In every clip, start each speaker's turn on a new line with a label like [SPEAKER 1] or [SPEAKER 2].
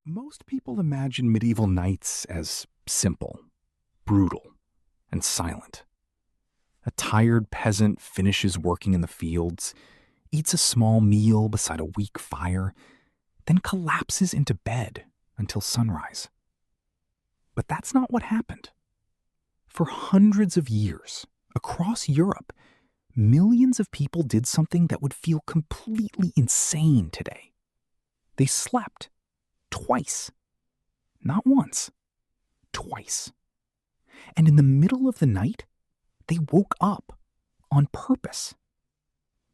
[SPEAKER 1] Most people imagine medieval nights as simple, brutal, and silent. A tired peasant finishes working in the fields, eats a small meal beside a weak fire, then collapses into bed until sunrise. But that's not what happened. For hundreds of years, across Europe, millions of people did something that would feel completely insane today. They slept. Twice. Not once. Twice. And in the middle of the night, they woke up on purpose.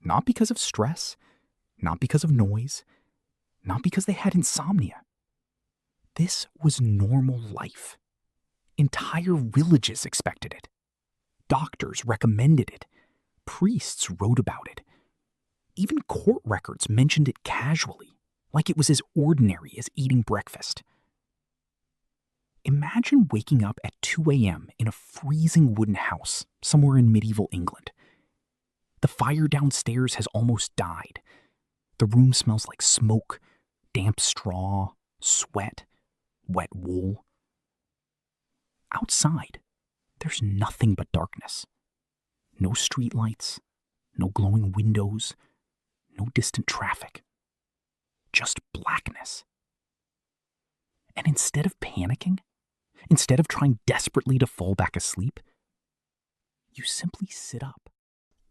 [SPEAKER 1] Not because of stress, not because of noise, not because they had insomnia. This was normal life. Entire villages expected it. Doctors recommended it. Priests wrote about it. Even court records mentioned it casually, like it was as ordinary as eating breakfast. Imagine waking up at 2 a.m. in a freezing wooden house somewhere in medieval England. The fire downstairs has almost died. The room smells like smoke, damp straw, sweat, wet wool. Outside, there's nothing but darkness. No streetlights, no glowing windows, no distant traffic. Just blackness. And instead of panicking, instead of trying desperately to fall back asleep, you simply sit up.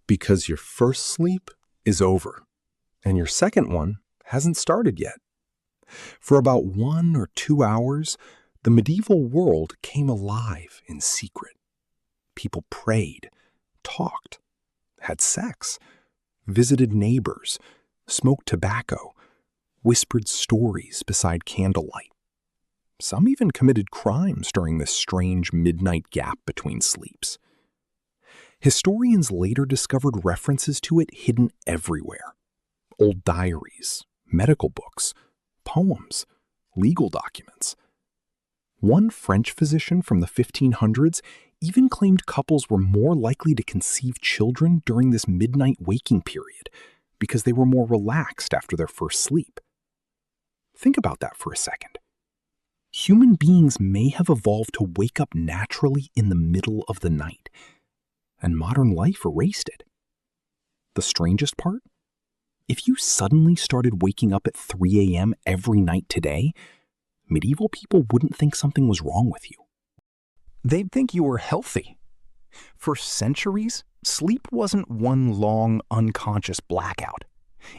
[SPEAKER 2] Because your first sleep is over, and your second one hasn't started yet. For about 1 or 2 hours, the medieval world came alive in secret. People prayed, talked, had sex, visited neighbors, smoked tobacco, whispered stories beside candlelight. Some even committed crimes during this strange midnight gap between sleeps. Historians later discovered references to it hidden everywhere. Old diaries, medical books, poems, legal documents. One French physician from the 1500s even claimed couples were more likely to conceive children during this midnight waking period because they were more relaxed after their first sleep. Think about that for a second. Human beings may have evolved to wake up naturally in the middle of the night, and modern life erased it. The strangest part? If you suddenly started waking up at 3 a.m. every night today, medieval people wouldn't think something was wrong with you. They'd think you were healthy. For centuries, sleep wasn't one long, unconscious blackout.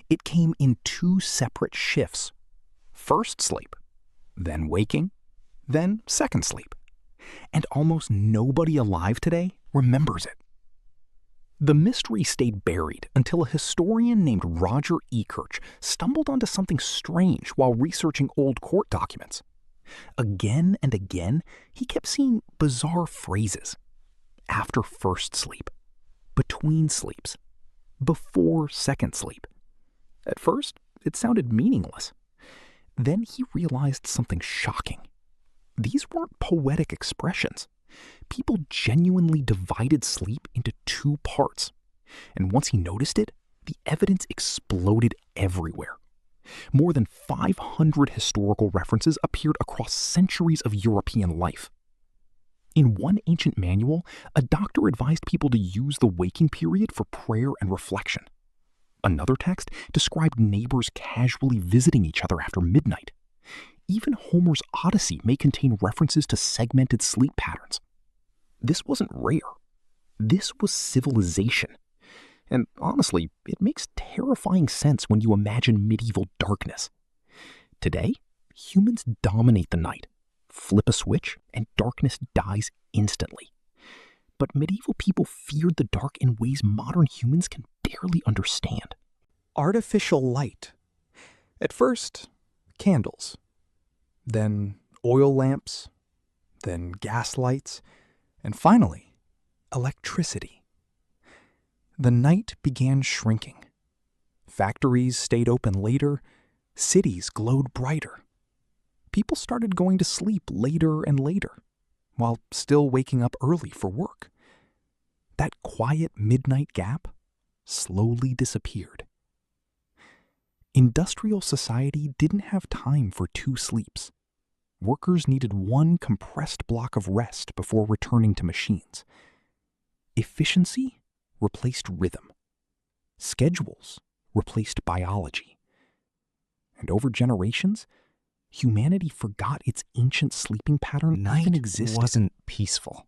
[SPEAKER 2] It came in 2 separate shifts. First sleep, then waking, then second sleep. And almost nobody alive today remembers it. The mystery stayed buried until a historian named Roger Ekirch stumbled onto something strange while researching old court documents. Again and again, he kept seeing bizarre phrases. After first sleep, between sleeps, before second sleep. At first, it sounded meaningless. Then he realized something shocking. These weren't poetic expressions. People genuinely divided sleep into 2 parts. And once he noticed it, the evidence exploded everywhere. More than 500 historical references appeared across centuries of European life. In one ancient manual, a doctor advised people to use the waking period for prayer and reflection. Another text described neighbors casually visiting each other after midnight. Even Homer's Odyssey may contain references to segmented sleep patterns. This wasn't rare. This was civilization. And honestly, it makes terrifying sense when you imagine medieval darkness. Today, humans dominate the night. Flip a switch, and darkness dies instantly. But medieval people feared the dark in ways modern humans can barely understand. Artificial light. At first, candles. Then oil lamps. Then gas lights. And finally, electricity. The night began shrinking. Factories stayed open later. Cities glowed brighter. People started going to sleep later and later, while still waking up early for work. That quiet midnight gap slowly disappeared.
[SPEAKER 1] Industrial society didn't have time for 2 sleeps. Workers needed 1 compressed block of rest before returning to machines. Efficiency replaced rhythm. Schedules replaced biology. And over generations, humanity forgot its ancient sleeping pattern even existed.
[SPEAKER 3] Night wasn't peaceful.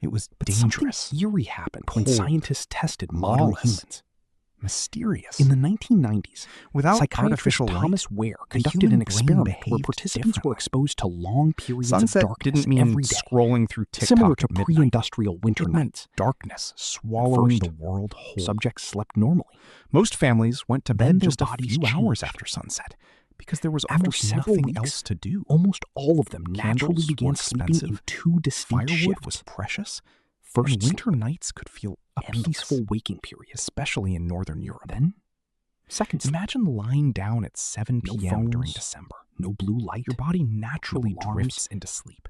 [SPEAKER 3] It was dangerous.
[SPEAKER 1] Something eerie happened when
[SPEAKER 3] Cold.
[SPEAKER 1] scientists tested modern
[SPEAKER 3] Lawless.
[SPEAKER 1] humans.
[SPEAKER 3] Mysterious.
[SPEAKER 1] In the 1990s,
[SPEAKER 3] Without
[SPEAKER 1] psychiatrist
[SPEAKER 3] artificial light,
[SPEAKER 1] Thomas Ware
[SPEAKER 3] the
[SPEAKER 1] conducted
[SPEAKER 3] human
[SPEAKER 1] an
[SPEAKER 3] brain
[SPEAKER 1] experiment where
[SPEAKER 3] behaved
[SPEAKER 1] participants were
[SPEAKER 3] differently.
[SPEAKER 1] exposed to long periods
[SPEAKER 3] Sunset
[SPEAKER 1] of darkness
[SPEAKER 3] didn't mean
[SPEAKER 1] every day,
[SPEAKER 3] scrolling through TikTok
[SPEAKER 1] similar to
[SPEAKER 3] at midnight.
[SPEAKER 1] pre-industrial winter
[SPEAKER 3] It meant
[SPEAKER 1] nights.
[SPEAKER 3] darkness swallowing
[SPEAKER 1] first,
[SPEAKER 3] the world whole.
[SPEAKER 1] Subjects slept normally.
[SPEAKER 3] Most families went to
[SPEAKER 1] Then
[SPEAKER 3] bed
[SPEAKER 1] their
[SPEAKER 3] just a
[SPEAKER 1] bodies
[SPEAKER 3] few hours
[SPEAKER 1] changed.
[SPEAKER 3] after sunset because there was
[SPEAKER 1] After
[SPEAKER 3] almost
[SPEAKER 1] several
[SPEAKER 3] nothing
[SPEAKER 1] weeks,
[SPEAKER 3] else to do.
[SPEAKER 1] Almost all of them naturally
[SPEAKER 3] Candles
[SPEAKER 1] began
[SPEAKER 3] were
[SPEAKER 1] sleeping in
[SPEAKER 3] expensive.
[SPEAKER 1] 2 distinct
[SPEAKER 3] Firewood
[SPEAKER 1] shifts.
[SPEAKER 3] was precious.
[SPEAKER 1] First
[SPEAKER 3] And winter nights could feel
[SPEAKER 1] a
[SPEAKER 3] endless,
[SPEAKER 1] peaceful waking period.
[SPEAKER 3] especially in northern Europe.
[SPEAKER 1] Then, second sleep.
[SPEAKER 3] Imagine lying down at 7
[SPEAKER 1] No
[SPEAKER 3] p.m. during
[SPEAKER 1] phones,
[SPEAKER 3] December.
[SPEAKER 1] no blue light.
[SPEAKER 3] Your body naturally
[SPEAKER 1] alarms,
[SPEAKER 3] drifts into sleep.